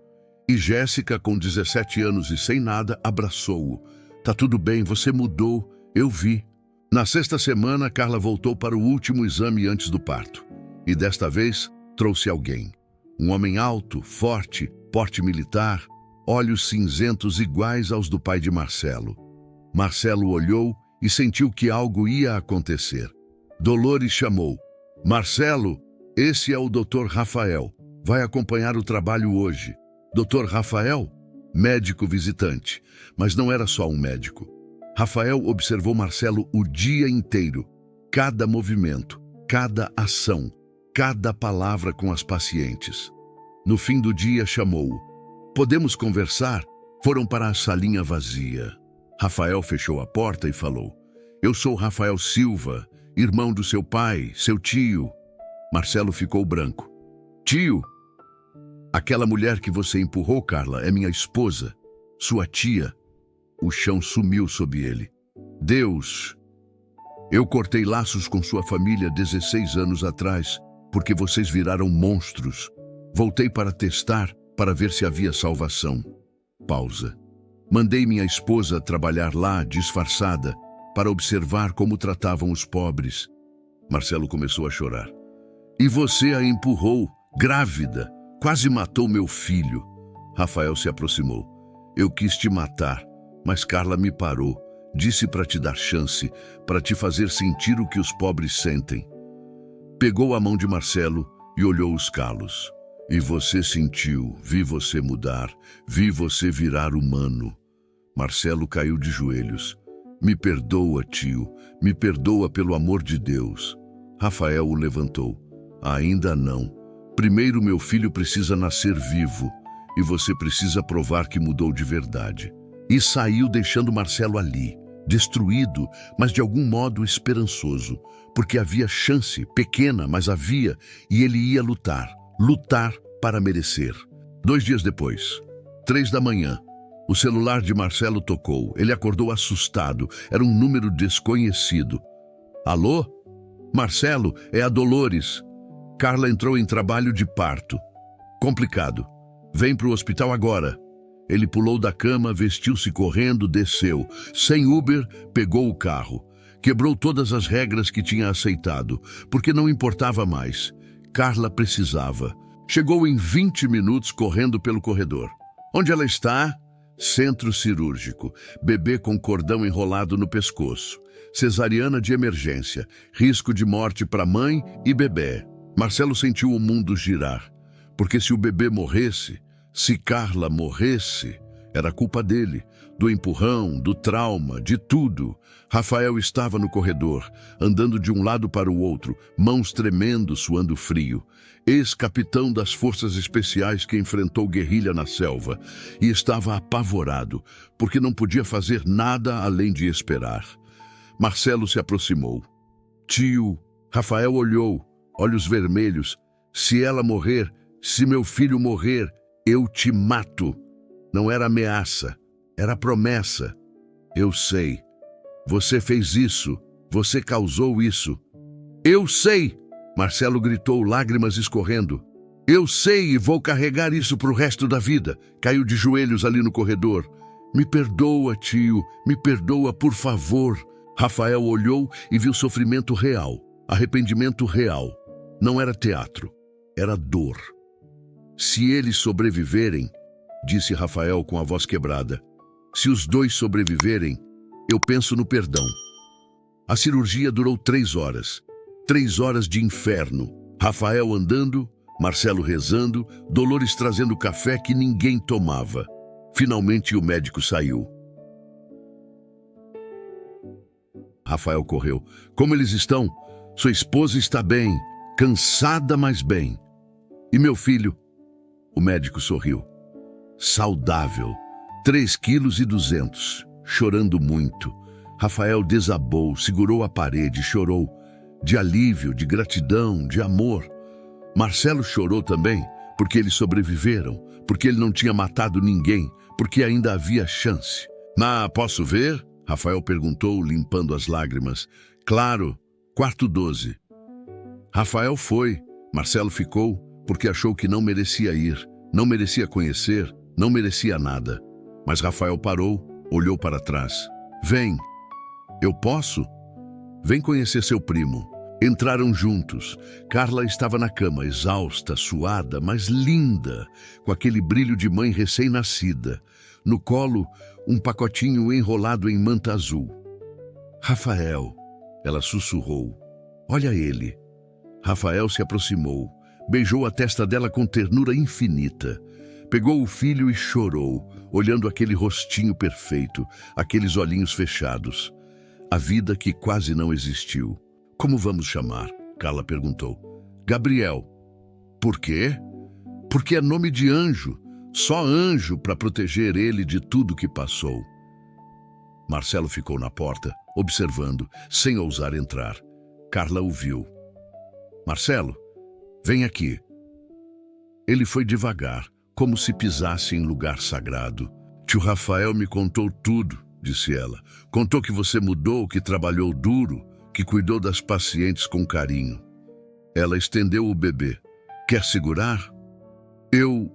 E Jéssica, com 17 anos e sem nada, abraçou-o. Tá tudo bem, você mudou, eu vi. Na 6ª semana, Carla voltou para o último exame antes do parto. E desta vez, trouxe alguém. Um homem alto, forte, porte militar, olhos cinzentos iguais aos do pai de Marcelo. Marcelo olhou e sentiu que algo ia acontecer. Dolores chamou. Marcelo, esse é o Dr. Rafael. Vai acompanhar o trabalho hoje. Dr. Rafael? Médico visitante. Mas não era só um médico. Rafael observou Marcelo o dia inteiro. Cada movimento, cada ação, cada palavra com as pacientes. No fim do dia chamou-o. Podemos conversar? Foram para a salinha vazia. Rafael fechou a porta e falou. Eu sou Rafael Silva, irmão do seu pai, seu tio. Marcelo ficou branco. Tio? Aquela mulher que você empurrou, Carla, é minha esposa, sua tia. O chão sumiu sob ele. Deus! Eu cortei laços com sua família 16 anos atrás, porque vocês viraram monstros. Voltei para testar, para ver se havia salvação. Pausa. Mandei minha esposa trabalhar lá, disfarçada, para observar como tratavam os pobres. Marcelo começou a chorar. E você a empurrou, grávida. Quase matou meu filho. Rafael se aproximou. Eu quis te matar, mas Carla me parou. Disse para te dar chance, para te fazer sentir o que os pobres sentem. Pegou a mão de Marcelo e olhou os calos. E você sentiu, vi você mudar, vi você virar humano. Marcelo caiu de joelhos. Me perdoa, tio, me perdoa pelo amor de Deus. Rafael o levantou. Ainda não. Primeiro meu filho precisa nascer vivo e você precisa provar que mudou de verdade. E saiu deixando Marcelo ali, destruído, mas de algum modo esperançoso, porque havia chance, pequena, mas havia, e ele ia lutar para merecer. 2 dias depois, 3 da manhã, o celular de Marcelo tocou. Ele acordou assustado, era um número desconhecido. Alô? Marcelo, é a Dolores. Carla entrou em trabalho de parto. Complicado. Vem para o hospital agora. Ele pulou da cama, vestiu-se correndo, desceu. Sem Uber, pegou o carro. Quebrou todas as regras que tinha aceitado, porque não importava mais. Carla precisava. Chegou em 20 minutos correndo pelo corredor. Onde ela está? Centro cirúrgico. Bebê com cordão enrolado no pescoço. Cesariana de emergência. Risco de morte para mãe e bebê. Marcelo sentiu o mundo girar, porque se o bebê morresse, se Carla morresse, era culpa dele, do empurrão, do trauma, de tudo. Rafael estava no corredor, andando de um lado para o outro, mãos tremendo, suando frio. Ex-capitão das forças especiais que enfrentou guerrilha na selva, e estava apavorado, porque não podia fazer nada além de esperar. Marcelo se aproximou. Tio, Rafael olhou. Olhos vermelhos. Se ela morrer, se meu filho morrer, eu te mato. Não era ameaça, Era a promessa. Eu sei. Você fez isso. Você causou isso. Eu sei! Marcelo gritou, lágrimas escorrendo. Eu sei e vou carregar isso pro resto da vida. Caiu de joelhos ali no corredor. Me perdoa, tio. Me perdoa, por favor. Rafael olhou e viu sofrimento real. Arrependimento real. Não era teatro. Era dor. Se eles sobreviverem, disse Rafael com a voz quebrada, se os dois sobreviverem, eu penso no perdão. A cirurgia durou 3 horas. 3 horas de inferno. Rafael andando, Marcelo rezando, Dolores trazendo café que ninguém tomava. Finalmente o médico saiu. Rafael correu. Como eles estão? Sua esposa está bem, cansada, mas bem. E meu filho? O médico sorriu. Saudável, 3,2 kg, chorando muito. Rafael desabou, segurou a parede, chorou. De alívio, de gratidão, de amor. Marcelo chorou também, porque eles sobreviveram, porque ele não tinha matado ninguém, porque ainda havia chance. Posso ver? Rafael perguntou, limpando as lágrimas. Claro, quarto 12. Rafael foi, Marcelo ficou, porque achou que não merecia ir, não merecia conhecer, não merecia nada. Mas Rafael parou, olhou para trás. Vem. Eu posso? Vem conhecer seu primo. Entraram juntos. Carla estava na cama, exausta, suada, mas linda, com aquele brilho de mãe recém-nascida. No colo, um pacotinho enrolado em manta azul. Rafael, ela sussurrou. Olha ele. Rafael se aproximou, beijou a testa dela com ternura infinita. Pegou o filho e chorou, olhando aquele rostinho perfeito, aqueles olhinhos fechados. A vida que quase não existiu. Como vamos chamar? Carla perguntou. Gabriel. Por quê? Porque é nome de anjo. Só anjo para proteger ele de tudo que passou. Marcelo ficou na porta, observando, sem ousar entrar. Carla o viu. Marcelo, vem aqui. Ele foi devagar, como se pisasse em lugar sagrado. Tio Rafael me contou tudo, disse ela. Contou que você mudou, que trabalhou duro, que cuidou das pacientes com carinho. Ela estendeu o bebê. Quer segurar? Eu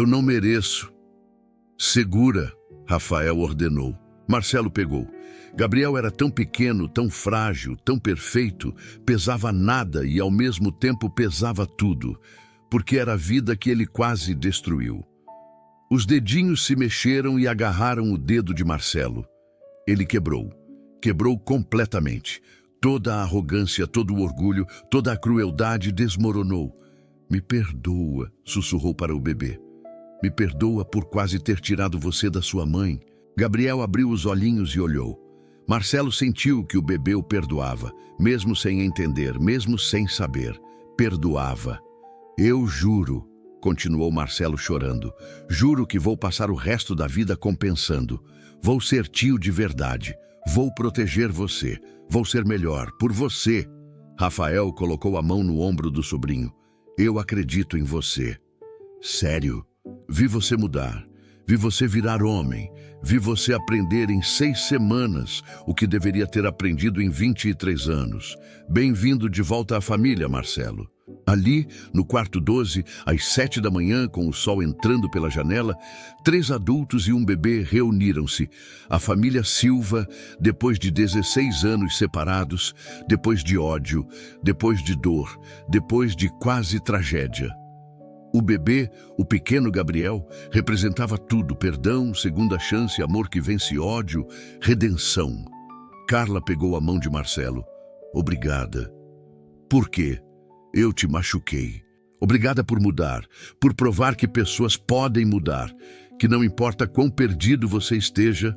não mereço. Segura, Rafael ordenou. Marcelo pegou. Gabriel era tão pequeno, tão frágil, tão perfeito, pesava nada e ao mesmo tempo pesava tudo, porque era a vida que ele quase destruiu. Os dedinhos se mexeram e agarraram o dedo de Marcelo. Ele quebrou. Quebrou completamente. Toda a arrogância, todo o orgulho, toda a crueldade desmoronou. Me perdoa, sussurrou para o bebê. Me perdoa por quase ter tirado você da sua mãe. Gabriel abriu os olhinhos e olhou. Marcelo sentiu que o bebê o perdoava, mesmo sem entender, mesmo sem saber. Perdoava. Eu juro, continuou Marcelo chorando, juro que vou passar o resto da vida compensando. Vou ser tio de verdade. Vou proteger você. Vou ser melhor por você. Rafael colocou a mão no ombro do sobrinho. Eu acredito em você. Sério. Vi você mudar. Vi você virar homem. Vi você aprender em 6 semanas o que deveria ter aprendido em 23 anos. Bem-vindo de volta à família, Marcelo. Ali, no quarto 12, às 7 da manhã, com o sol entrando pela janela, 3 adultos e um bebê reuniram-se. A família Silva, depois de 16 anos separados, depois de ódio, depois de dor, depois de quase tragédia. O bebê, o pequeno Gabriel, representava tudo: perdão, segunda chance, amor que vence ódio, redenção. Carla pegou a mão de Marcelo. Obrigada. Por quê? Eu te machuquei. Obrigada por mudar, por provar que pessoas podem mudar, que não importa quão perdido você esteja,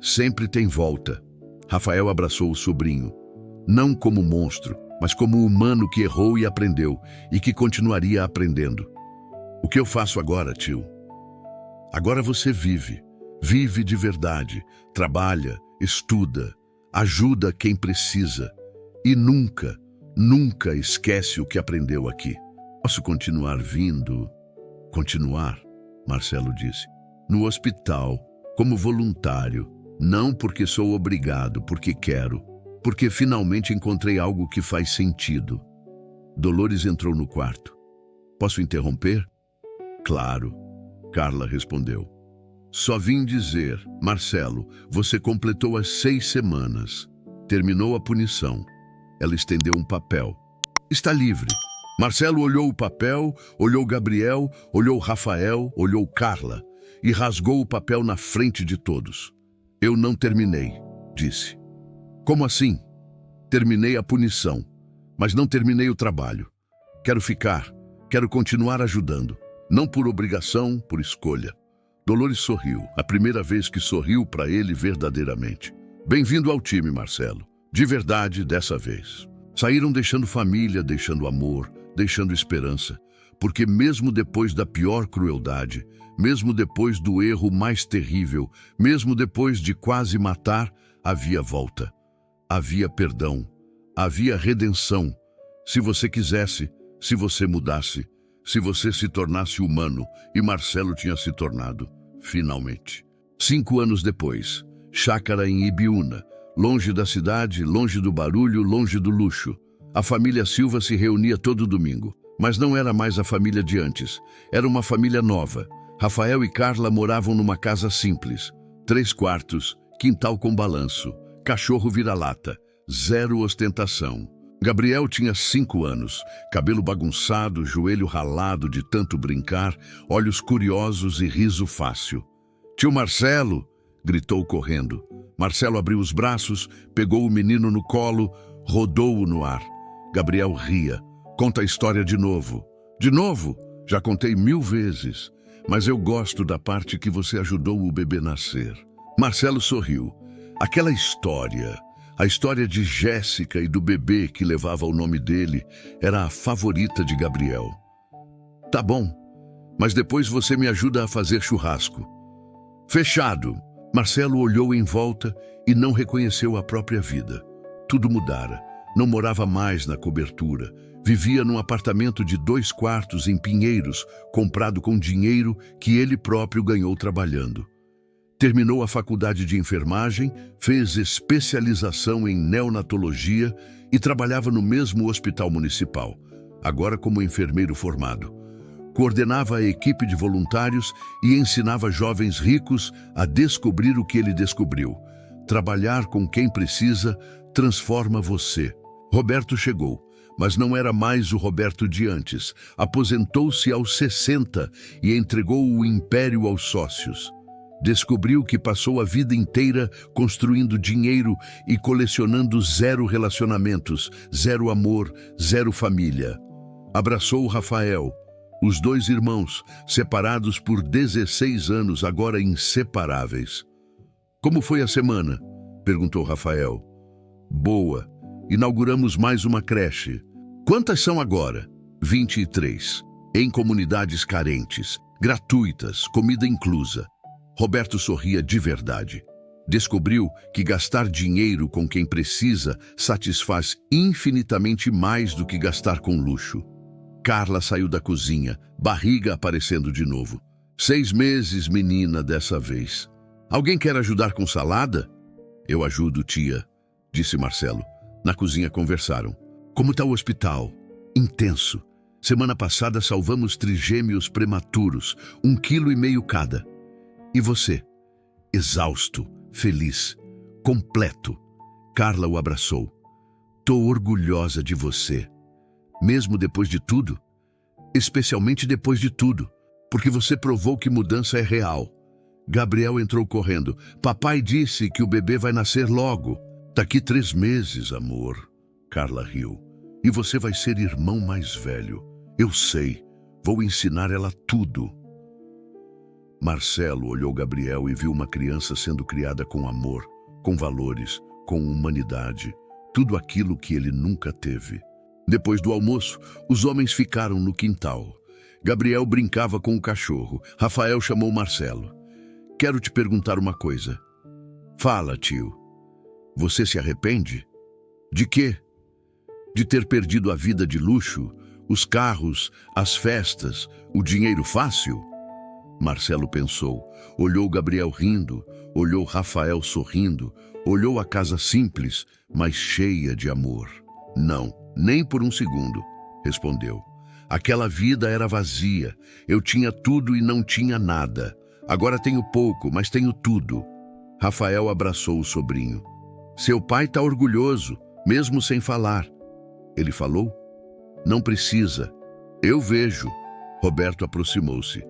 sempre tem volta. Rafael abraçou o sobrinho, não como monstro, mas como humano que errou e aprendeu, e que continuaria aprendendo. O que eu faço agora, tio? Agora você vive. Vive de verdade. Trabalha, estuda, ajuda quem precisa. E nunca, nunca esquece o que aprendeu aqui. Posso continuar vindo? Continuar, Marcelo disse. No hospital, como voluntário, não porque sou obrigado, porque quero, porque finalmente encontrei algo que faz sentido. Dolores entrou no quarto. Posso interromper? Claro, Carla respondeu. Só vim dizer, Marcelo, você completou as 6 semanas. Terminou a punição. Ela estendeu um papel. Está livre. Marcelo olhou o papel, olhou Gabriel, olhou Rafael, olhou Carla e rasgou o papel na frente de todos. Eu não terminei, disse. Como assim? Terminei a punição, mas não terminei o trabalho. Quero ficar, quero continuar ajudando. Não por obrigação, por escolha. Dolores sorriu, a primeira vez que sorriu para ele verdadeiramente. Bem-vindo ao time, Marcelo. De verdade, dessa vez. Saíram deixando família, deixando amor, deixando esperança. Porque mesmo depois da pior crueldade, mesmo depois do erro mais terrível, mesmo depois de quase matar, havia volta. Havia perdão. Havia redenção. Se você quisesse, se você mudasse, se você se tornasse humano, e Marcelo tinha se tornado, finalmente. 5 anos depois, chácara em Ibiúna, longe da cidade, longe do barulho, longe do luxo. A família Silva se reunia todo domingo, mas não era mais a família de antes. Era uma família nova. Rafael e Carla moravam numa casa simples. 3 quartos, quintal com balanço, cachorro vira-lata, 0 ostentação. Gabriel tinha 5 anos, cabelo bagunçado, joelho ralado de tanto brincar, olhos curiosos e riso fácil. Tio Marcelo! Gritou correndo. Marcelo abriu os braços, pegou o menino no colo, rodou-o no ar. Gabriel ria. Conta a história de novo. De novo? Já contei 1000 vezes. Mas eu gosto da parte que você ajudou o bebê nascer. Marcelo sorriu. Aquela história... A história de Jéssica e do bebê que levava o nome dele era a favorita de Gabriel. Tá bom, mas depois você me ajuda a fazer churrasco. Fechado. Marcelo olhou em volta e não reconheceu a própria vida. Tudo mudara. Não morava mais na cobertura. Vivia num apartamento de 2 quartos em Pinheiros, comprado com dinheiro que ele próprio ganhou trabalhando. Terminou a faculdade de enfermagem, fez especialização em neonatologia e trabalhava no mesmo hospital municipal, agora como enfermeiro formado. Coordenava a equipe de voluntários e ensinava jovens ricos a descobrir o que ele descobriu. Trabalhar com quem precisa transforma você. Roberto chegou, mas não era mais o Roberto de antes. Aposentou-se aos 60 e entregou o império aos sócios. Descobriu que passou a vida inteira construindo dinheiro e colecionando 0 relacionamentos, 0 amor, 0 família. Abraçou Rafael, os 2 irmãos, separados por 16 anos, agora inseparáveis. Como foi a semana? Perguntou Rafael. Boa. Inauguramos mais uma creche. Quantas são agora? 23. Em comunidades carentes, gratuitas, comida inclusa. Roberto sorria de verdade. Descobriu que gastar dinheiro com quem precisa satisfaz infinitamente mais do que gastar com luxo. Carla saiu da cozinha, barriga aparecendo de novo. 6 meses, menina, dessa vez. Alguém quer ajudar com salada? Eu ajudo, tia, disse Marcelo. Na cozinha conversaram. Como está o hospital? Intenso. Semana passada salvamos trigêmeos prematuros, 1,5 kg cada. E você? Exausto, feliz, completo. Carla o abraçou. Tô orgulhosa de você. Mesmo depois de tudo? Especialmente depois de tudo, porque você provou que mudança é real. Gabriel entrou correndo. Papai disse que o bebê vai nascer logo. Daqui 3 meses, amor. Carla riu. E você vai ser irmão mais velho. Eu sei. Vou ensinar ela tudo. Marcelo olhou Gabriel e viu uma criança sendo criada com amor, com valores, com humanidade. Tudo aquilo que ele nunca teve. Depois do almoço, os homens ficaram no quintal. Gabriel brincava com o cachorro. Rafael chamou Marcelo. Quero te perguntar uma coisa. Fala, tio. Você se arrepende? De quê? De ter perdido a vida de luxo, os carros, as festas, o dinheiro fácil? Marcelo pensou. Olhou Gabriel rindo, olhou Rafael sorrindo, olhou a casa simples, mas cheia de amor. Não, nem por um segundo, respondeu. Aquela vida era vazia. Eu tinha tudo e não tinha nada. Agora tenho pouco, mas tenho tudo. Rafael abraçou o sobrinho. Seu pai está orgulhoso, mesmo sem falar. Ele falou? Não precisa. Eu vejo. Roberto aproximou-se.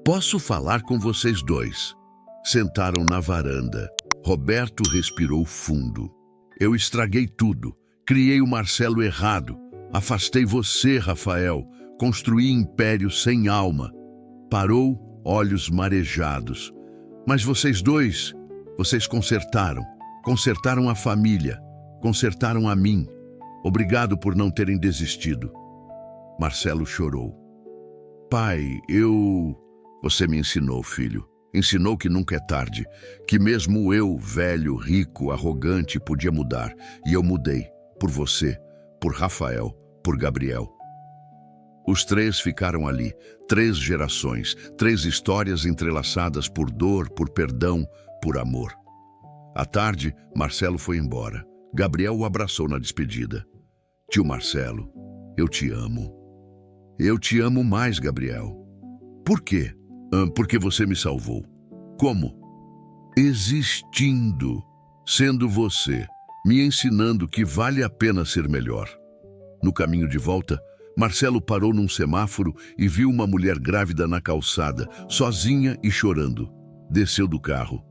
Posso falar com vocês dois? Sentaram na varanda. Roberto respirou fundo. Eu estraguei tudo. Criei o Marcelo errado. Afastei você, Rafael. Construí império sem alma. Parou, olhos marejados. Mas vocês dois, vocês consertaram. Consertaram a família. Consertaram a mim. Obrigado por não terem desistido. Marcelo chorou. Pai, Você me ensinou, filho. Ensinou que nunca é tarde. Que mesmo eu, velho, rico, arrogante, podia mudar. E eu mudei. Por você, por Rafael, por Gabriel. Os três ficaram ali. 3 gerações. 3 histórias entrelaçadas por dor, por perdão, por amor. À tarde, Marcelo foi embora. Gabriel o abraçou na despedida. Tio Marcelo, eu te amo. Eu te amo mais, Gabriel. Por quê? Porque você me salvou. Como? Existindo. Sendo você. Me ensinando que vale a pena ser melhor. No caminho de volta, Marcelo parou num semáforo e viu uma mulher grávida na calçada, sozinha e chorando. Desceu do carro.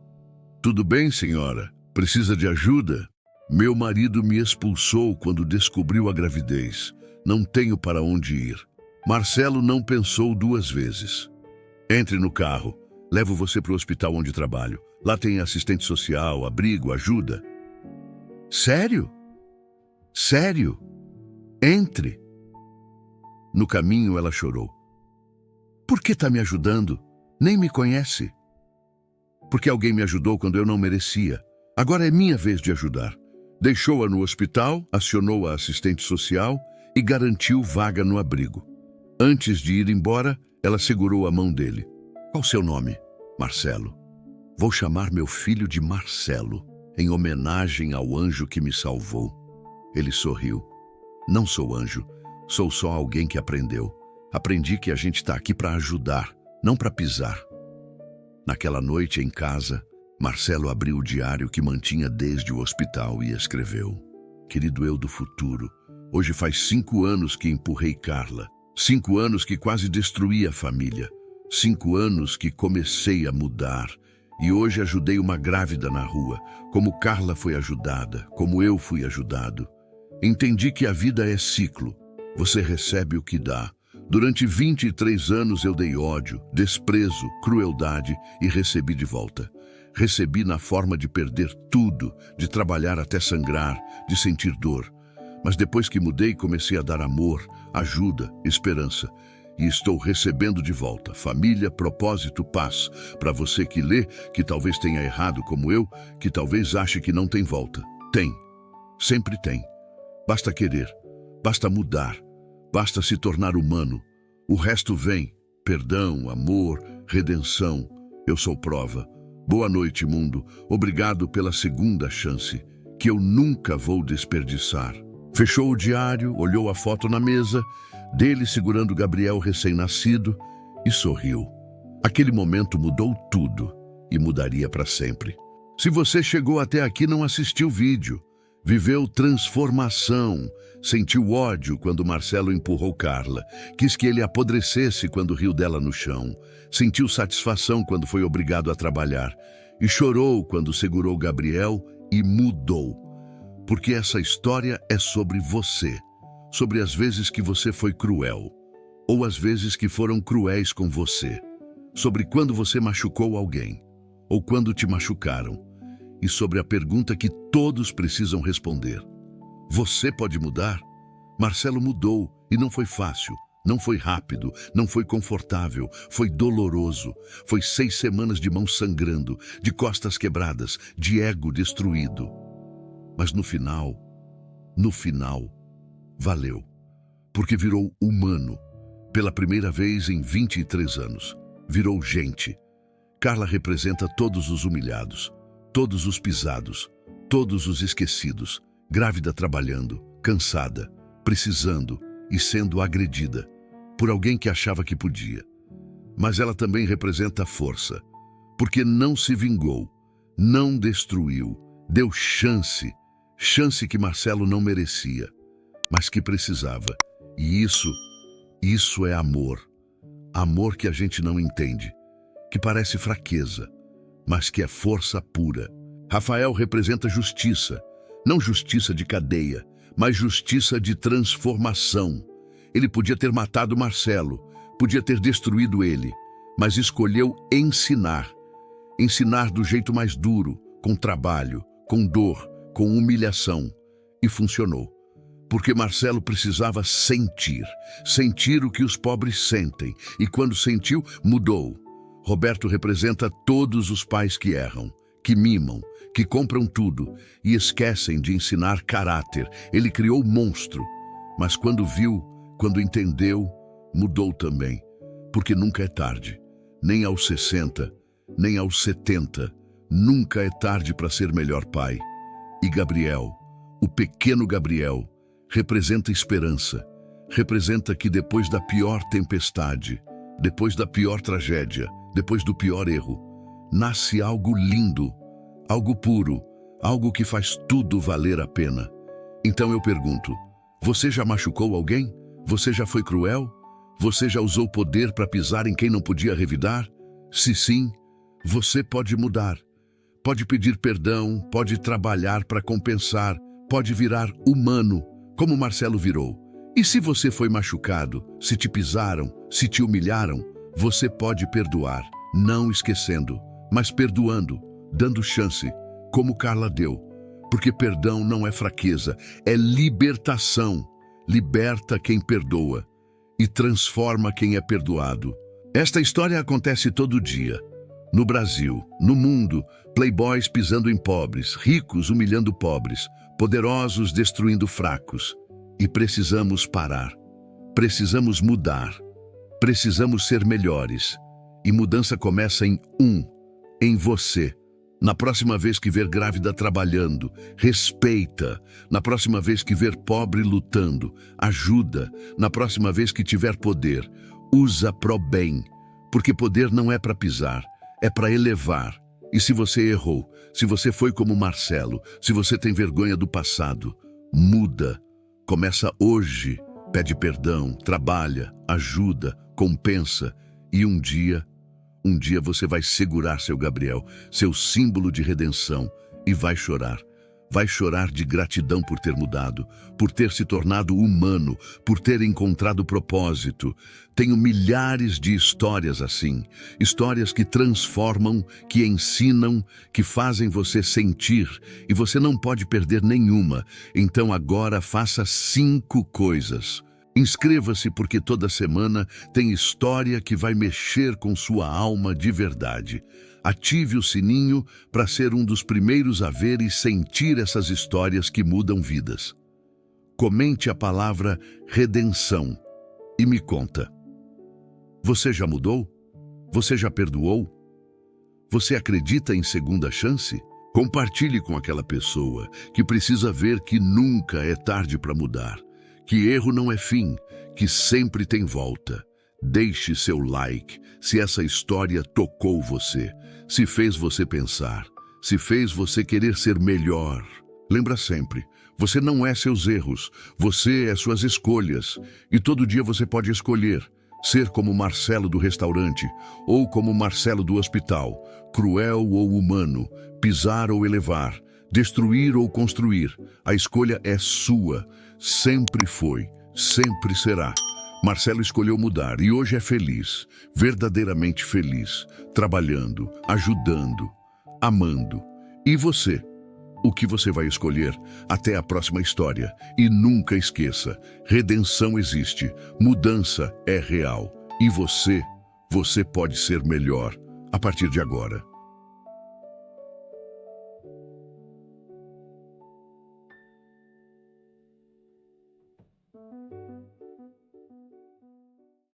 Tudo bem, senhora? Precisa de ajuda? Meu marido me expulsou quando descobriu a gravidez. Não tenho para onde ir. Marcelo não pensou 2 vezes. Entre no carro. Levo você para o hospital onde trabalho. Lá tem assistente social, abrigo, ajuda. Sério? Sério? Entre. No caminho ela chorou. Por que está me ajudando? Nem me conhece. Porque alguém me ajudou quando eu não merecia. Agora é minha vez de ajudar. Deixou-a no hospital, acionou a assistente social e garantiu vaga no abrigo. Antes de ir embora, ela segurou a mão dele. Qual seu nome? Marcelo. Vou chamar meu filho de Marcelo, em homenagem ao anjo que me salvou. Ele sorriu. Não sou anjo, sou só alguém que aprendeu. Aprendi que a gente está aqui para ajudar, não para pisar. Naquela noite em casa, Marcelo abriu o diário que mantinha desde o hospital e escreveu. Querido eu do futuro, hoje faz 5 anos que empurrei Carla. 5 anos que quase destruí a família. 5 anos que comecei a mudar. E hoje ajudei uma grávida na rua, como Carla foi ajudada, como eu fui ajudado. Entendi que a vida é ciclo. Você recebe o que dá. Durante 23 anos eu dei ódio, desprezo, crueldade e recebi de volta. Recebi na forma de perder tudo, de trabalhar até sangrar, de sentir dor. Mas depois que mudei, comecei a dar amor, ajuda, esperança. E estou recebendo de volta família, propósito, paz. Para você que lê, que talvez tenha errado como eu, que talvez ache que não tem volta. Tem. Sempre tem. Basta querer. Basta mudar. Basta se tornar humano. O resto vem. Perdão, amor, redenção. Eu sou prova. Boa noite, mundo. Obrigado pela segunda chance, que eu nunca vou desperdiçar. Fechou o diário, olhou a foto na mesa, dele segurando Gabriel recém-nascido e sorriu. Aquele momento mudou tudo e mudaria para sempre. Se você chegou até aqui e não assistiu o vídeo, viveu transformação, sentiu ódio quando Marcelo empurrou Carla, quis que ele apodrecesse quando riu dela no chão, sentiu satisfação quando foi obrigado a trabalhar e chorou quando segurou Gabriel e mudou. Porque essa história é sobre você, sobre as vezes que você foi cruel, ou as vezes que foram cruéis com você, sobre quando você machucou alguém, ou quando te machucaram, e sobre a pergunta que todos precisam responder. Você pode mudar? Marcelo mudou, e não foi fácil, não foi rápido, não foi confortável, foi doloroso. Foi 6 semanas de mãos sangrando, de costas quebradas, de ego destruído. Mas no final, valeu, porque virou humano, pela primeira vez em 23 anos. virou gente. Carla representa todos os humilhados, todos os pisados, todos os esquecidos, grávida trabalhando, cansada, precisando e sendo agredida por alguém que achava que podia. Mas ela também representa a força, porque não se vingou, não destruiu, deu chance que Marcelo não merecia, mas que precisava. E isso é amor. Amor que a gente não entende, que parece fraqueza, mas que é força pura. Rafael representa justiça, não justiça de cadeia, mas justiça de transformação. Ele podia ter matado Marcelo, podia ter destruído ele, mas escolheu ensinar. Ensinar do jeito mais duro, com trabalho, com dor, com humilhação. E funcionou. Porque Marcelo precisava sentir o que os pobres sentem. E quando sentiu, mudou. Roberto representa todos os pais que erram, que mimam, que compram tudo e esquecem de ensinar caráter. Ele criou o monstro, mas quando viu, quando entendeu, mudou também. Porque nunca é tarde, nem aos 60, nem aos 70. Nunca é tarde para ser melhor pai. E Gabriel, o pequeno Gabriel, representa esperança. Representa que depois da pior tempestade, depois da pior tragédia, depois do pior erro, nasce algo lindo, algo puro, algo que faz tudo valer a pena. Então eu pergunto, você já machucou alguém? Você já foi cruel? Você já usou poder para pisar em quem não podia revidar? Se sim, você pode mudar. Pode pedir perdão, pode trabalhar para compensar, pode virar humano, como Marcelo virou. E se você foi machucado, se te pisaram, se te humilharam, você pode perdoar, não esquecendo, mas perdoando, dando chance, como Carla deu. Porque perdão não é fraqueza, é libertação. Liberta quem perdoa e transforma quem é perdoado. Esta história acontece todo dia. No Brasil, no mundo, playboys pisando em pobres, ricos humilhando pobres, poderosos destruindo fracos. E precisamos parar. Precisamos mudar. Precisamos ser melhores. E mudança começa em você. Na próxima vez que ver grávida trabalhando, respeita. Na próxima vez que ver pobre lutando, ajuda. Na próxima vez que tiver poder, usa pro bem. Porque poder não é para pisar, é para elevar. E se você errou, se você foi como Marcelo, se você tem vergonha do passado, muda. Começa hoje, pede perdão, trabalha, ajuda, compensa. E um dia você vai segurar seu Gabriel, seu símbolo de redenção, e vai chorar. Vai chorar de gratidão por ter mudado, por ter se tornado humano, por ter encontrado propósito. Tenho milhares de histórias assim, histórias que transformam, que ensinam, que fazem você sentir, e você não pode perder nenhuma. Então agora faça 5 coisas. Inscreva-se porque toda semana tem história que vai mexer com sua alma de verdade. Ative o sininho para ser um dos primeiros a ver e sentir essas histórias que mudam vidas. Comente a palavra redenção e me conta. Você já mudou? Você já perdoou? Você acredita em segunda chance? Compartilhe com aquela pessoa que precisa ver que nunca é tarde para mudar. Que erro não é fim, que sempre tem volta. Deixe seu like se essa história tocou você, se fez você pensar, se fez você querer ser melhor. Lembra sempre, você não é seus erros, você é suas escolhas. E todo dia você pode escolher ser como Marcelo do restaurante ou como Marcelo do hospital, cruel ou humano, pisar ou elevar, destruir ou construir. A escolha é sua, sempre foi, sempre será. Marcelo escolheu mudar e hoje é feliz, verdadeiramente feliz, trabalhando, ajudando, amando. E você? O que você vai escolher? Até a próxima história. E nunca esqueça, redenção existe, mudança é real. E você pode ser melhor a partir de agora.